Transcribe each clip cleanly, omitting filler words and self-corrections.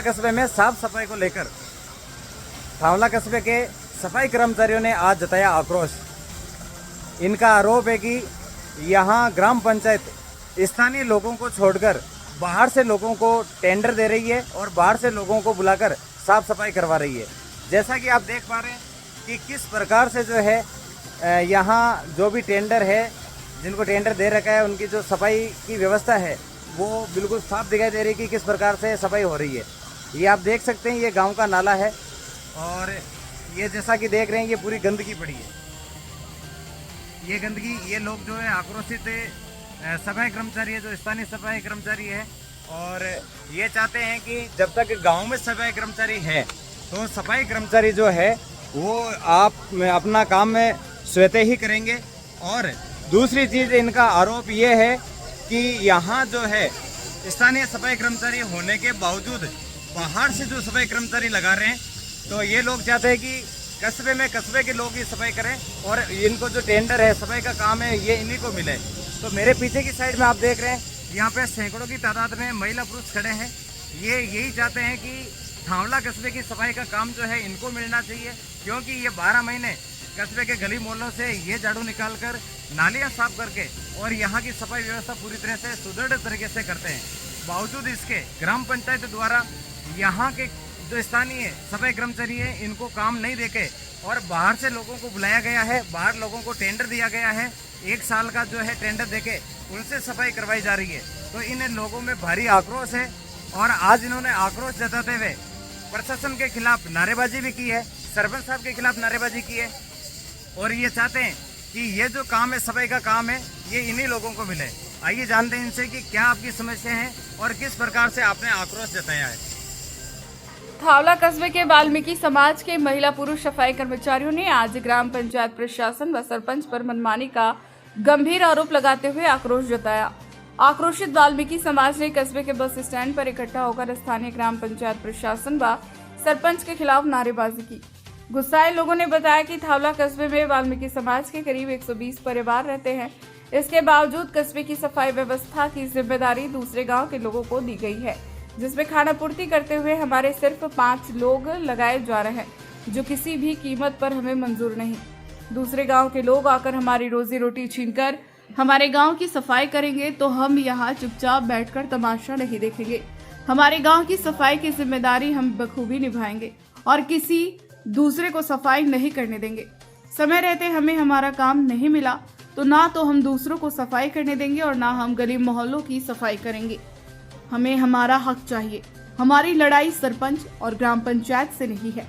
कस्बे में साफ सफाई को लेकर थावला कस्बे के सफाई कर्मचारियों ने आज जताया आक्रोश। इनका आरोप है कि यहाँ ग्राम पंचायत स्थानीय लोगों को छोड़कर बाहर से लोगों को टेंडर दे रही है और बाहर से लोगों को बुलाकर साफ सफाई करवा रही है। जैसा कि आप देख पा रहे हैं कि किस प्रकार से जो है यहाँ जो भी टेंडर है, जिनको टेंडर दे रखा है, उनकी जो सफाई की व्यवस्था है वो बिल्कुल साफ दिखाई दे रही है कि किस प्रकार से सफाई हो रही है। ये आप देख सकते हैं, ये गांव का नाला है और ये जैसा कि देख रहे हैं ये पूरी गंदगी पड़ी है। ये गंदगी, ये लोग जो है आक्रोशित सफाई कर्मचारी है, जो स्थानीय सफाई कर्मचारी है, और ये चाहते हैं कि जब तक गांव में सफाई कर्मचारी है तो सफाई कर्मचारी जो है वो आप अपना काम में स्वतः ही करेंगे। और दूसरी चीज़, इनका आरोप ये है कि यहाँ जो है स्थानीय सफाई कर्मचारी होने के बावजूद बाहर से जो सफाई कर्मचारी लगा रहे हैं, तो ये लोग चाहते हैं कि कस्बे में कस्बे के लोग ही सफाई करें और इनको जो टेंडर है सफाई का काम है ये इन्हीं को मिले। तो मेरे पीछे की साइड में आप देख रहे हैं यहाँ पे सैकड़ों की तादाद में महिला पुरुष खड़े हैं। ये यही चाहते हैं कि थावला कस्बे की सफाई का काम जो है इनको मिलना चाहिए, क्योंकि ये 12 महीने कस्बे के गली मोहल्लों से ये झाड़ू निकाल कर नालियाँ साफ करके और यहाँ की सफाई व्यवस्था पूरी तरह से सुदृढ़ तरीके से करते हैं। बावजूद इसके ग्राम पंचायत द्वारा यहाँ के जो स्थानीय सफाई कर्मचारी है इनको काम नहीं देके और बाहर से लोगों को बुलाया गया है, बाहर लोगों को टेंडर दिया गया है, 1 साल का जो है टेंडर देके उनसे सफाई करवाई जा रही है। तो इन लोगों में भारी आक्रोश है और आज इन्होंने आक्रोश जताते हुए प्रशासन के खिलाफ नारेबाजी भी की है, सरपंच साहब के खिलाफ नारेबाजी की है और ये चाहते हैं कि ये जो काम है सफाई का काम है ये इन्हीं लोगों को मिले। आइए जानते हैं इनसे कि क्या आपकी समस्या है और किस प्रकार से आपने आक्रोश जताया है। थावला कस्बे के वाल्मीकि समाज के महिला पुरुष सफाई कर्मचारियों ने आज ग्राम पंचायत प्रशासन व सरपंच पर मनमानी का गंभीर आरोप लगाते हुए आक्रोश जताया। आक्रोशित वाल्मीकि समाज ने कस्बे के बस स्टैंड पर इकट्ठा होकर स्थानीय ग्राम पंचायत प्रशासन व सरपंच के खिलाफ नारेबाजी की। गुस्साए लोगों ने बताया कि थावला कस्बे में वाल्मीकि समाज के करीब 120 परिवार रहते हैं। इसके बावजूद कस्बे की सफाई व्यवस्था की जिम्मेदारी दूसरे गांव के लोगों को दी गई है, जिसमें खाना पूर्ति करते हुए हमारे सिर्फ 5 लोग लगाए जा रहे हैं, जो किसी भी कीमत पर हमें मंजूर नहीं। दूसरे गांव के लोग आकर हमारी रोजी रोटी छीनकर हमारे गांव की सफाई करेंगे तो हम यहाँ चुपचाप बैठकर तमाशा नहीं देखेंगे। हमारे गांव की सफाई की जिम्मेदारी हम बखूबी निभाएंगे और किसी दूसरे को सफाई नहीं करने देंगे। समय रहते हमें हमारा काम नहीं मिला तो ना तो हम दूसरों को सफाई करने देंगे और ना हम गली मोहल्लों की सफाई करेंगे। हमें हमारा हक चाहिए। हमारी लड़ाई सरपंच और ग्राम पंचायत से नहीं है,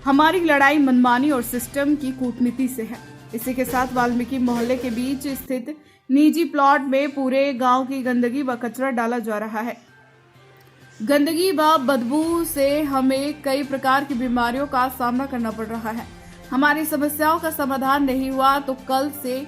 हमारी लड़ाई मनमानी और सिस्टम की कूटनीति से है। इसी के साथ वाल्मीकि मोहल्ले के बीच स्थित निजी प्लॉट में पूरे गांव की गंदगी व कचरा डाला जा रहा है। गंदगी व बदबू से हमें कई प्रकार की बीमारियों का सामना करना पड़ रहा है। हमारी समस्याओं का समाधान नहीं हुआ तो कल से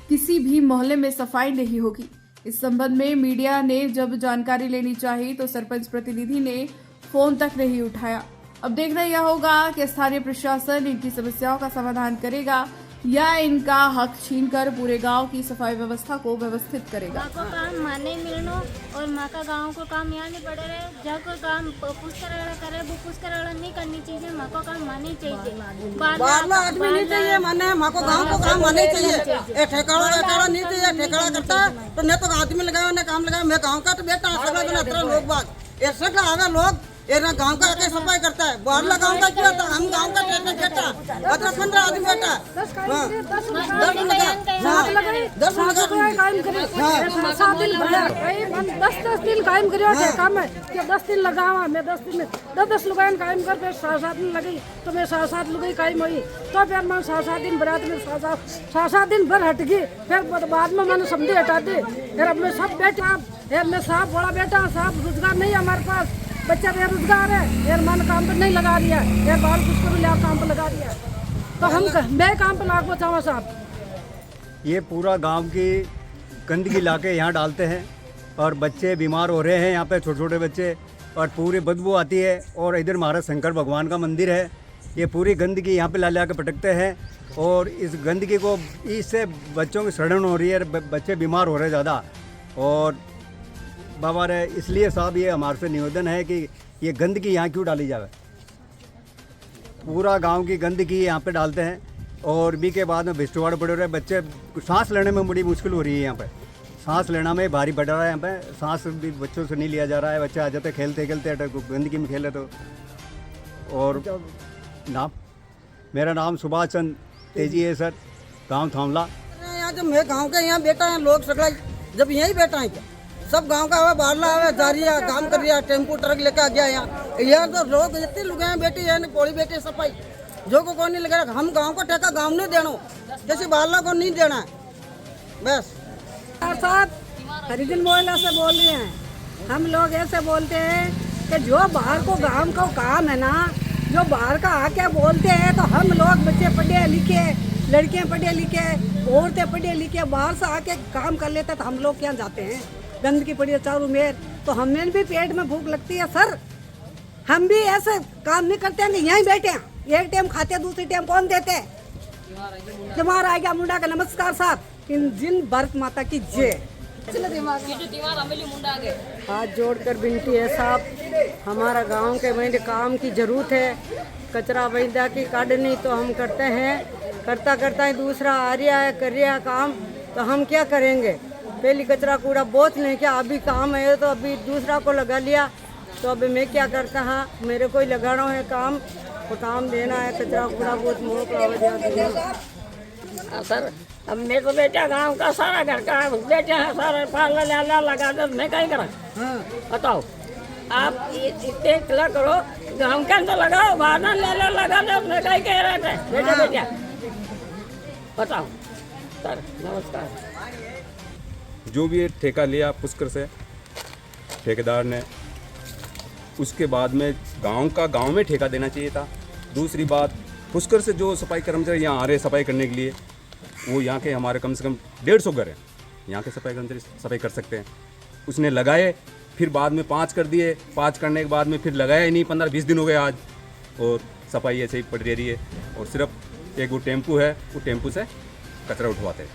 किसी भी मोहल्ले में सफाई नहीं होगी। इस संबंध में मीडिया ने जब जानकारी लेनी चाहिए तो सरपंच प्रतिनिधि ने फोन तक नहीं उठाया। अब देखना यह होगा कि स्थानीय प्रशासन इनकी समस्याओं का समाधान करेगा या इनका हक छीनकर पूरे गांव की सफाई व्यवस्था को व्यवस्थित करेगा। माँ को काम माने मिलनो और माँ का गाँव को काम यहाँ नहीं पड़े रहे। जब कोई काम पुष्कर करे वो पुष्कर नहीं करनी चाहिए, माँ को काम माने चाहिए। बारला आदमी नहीं चाहिए, माने माँ को गाँव को काम माने चाहिए। ठेकाड़ा नहीं चाहिए, ठेकाड़ा करता तो नहीं तो आदमी लगाया ने काम लगाया। मैं गाँव का तो बेटा सब लोग बात ऐसा आगे लोग ये ना गांव का आके सफाई करता है। बाहरला गांव का क्यों था? हम गांव का ट्रैक्टर बेटा 15 आदमी बेटा 10 दिन कायम करियो ठेका में कि 10 दिन लगावा। मैं 10 दिन में 10 लुगाइन कायम कर फिर 7 दिन लगी तो मैं 7 लुगाई कायम हुई तो फिर मैं 7 दिन बरात में 7 दिन भर हट गई। फिर बाद में मैंने समझी हटा दी। फिर अब मैं सब बेटा मैं साहब बड़ा बेटा साहब रोजगार नहीं है हमारे पास, बच्चा बेरोजगार है। यार मन काम पर नहीं लगा दिया, यार बाल कुछ को भी काम पर लगा दिया तो हम मैं काम पर लागू चाहूँ साहब। ये पूरा गांव की गंदगी लाके यहाँ डालते हैं और बच्चे बीमार हो रहे हैं यहाँ पे, छोटे छोटे बच्चे, और पूरी बदबू आती है। और इधर महाराज शंकर भगवान का मंदिर है, ये पूरी गंदगी यहाँ पे ला के पटकते हैं और इस गंदगी को इससे बच्चों की सड़न हो रही है, बच्चे बीमार हो रहे हैं ज़्यादा। और बाबा रे इसलिए साहब ये हमारे से निवेदन है कि ये गंदगी यहाँ क्यों डाली जावे। पूरा गांव की गंदगी यहाँ पे डालते हैं और बी के बाद में बिस्टवाड़ पड़े रहे, बच्चे सांस लेने में बड़ी मुश्किल हो रही है। यहाँ पे सांस लेना में भारी पड़ रहा है। यहाँ पे सांस भी बच्चों से नहीं लिया जा रहा है। बच्चे आ जाते खेलते खेलते गंदगी में खेले तो। और नाम मेरा नाम सुभाष चंद तेजी है सर, गांव थामला। यहाँ जब मैं गांव के यहाँ बैठा है, लोग सगड़ा जब यहीं बैठा है क्या, सब गांव का हवा बाहरला हवा जा रही है, काम कर रहा है, टेम्पो ट्रक लेके आ गया यहाँ तो लोग इतने लोग यहाँ बैठे हैं, पौड़ी बैठे सफाई जो को कौन नहीं लगा। हम गांव को ठेका गांव नहीं देना, जैसे बाहरला को नहीं देना है बस। साहब हरिजन मोहल्ला से बोल रहे हैं। हम लोग ऐसे बोलते हैं कि जो बाहर को गांव का काम है ना, जो बाहर का आके बोलते हैं, तो हम लोग बच्चे पढ़े लिखे, लड़कियां पढ़े लिखे, औरतें पढ़े लिखे बाहर से आके काम कर लेते, तो हम लोग क्या जाते हैं, गंदगी पड़ी है चारों मेर, तो हमें भी पेट में भूख लगती है सर। हम भी ऐसे काम नहीं करते हैं कि यहीं बैठे हैं, एक टाइम खाते हैं दूसरी टाइम कौन देते हैं। त्योहार आ गया मुंडा का नमस्कार साहब, जिन भारत माता की जय। हाथ जोड़कर विनती है साहब, हमारा गांव के में काम की जरूरत है, कचरा वैदा की काटनी तो हम करते हैं, करता करता ही दूसरा आ रहा है कर रहा है काम, तो हम क्या करेंगे। पहले कचरा कूड़ा बहुत नहीं किया, अभी काम है तो अभी दूसरा को लगा लिया, तो अभी मैं क्या करता हाँ, मेरे को ही लगाना है काम, तो काम देना है, कचरा कूड़ा बहुत मोह सर। अब मेरे को बेटा गांव का सारा घर का बेटे हैं, सारा पाला लाला लगा दो, मैं क्या करा बताओ। आप इतने इतना करो, गांव के अंदर लगाओ, बाहर लाला लगा दो, मैं क्या कह रहे थे बेटा बेटा बताओ सर। नमस्कार। जो भी ये ठेका लिया पुष्कर से ठेकेदार ने, उसके बाद में गांव में ठेका देना चाहिए था। दूसरी बात, पुष्कर से जो सफाई कर्मचारी यहाँ आ रहे सफाई करने के लिए, वो यहाँ के हमारे कम से कम 150 घर हैं, यहाँ के सफाई कर्मचारी सफाई कर सकते हैं। उसने लगाए, फिर बाद में 5 कर दिए, 5 करने के बाद में फिर लगाया ही नहीं, 15-20 दिन हो गए आज, और सफाई ऐसे ही पड़ रही है। और सिर्फ एक वो टेम्पू है, वो टेम्पू से कचरा उठवाते हैं।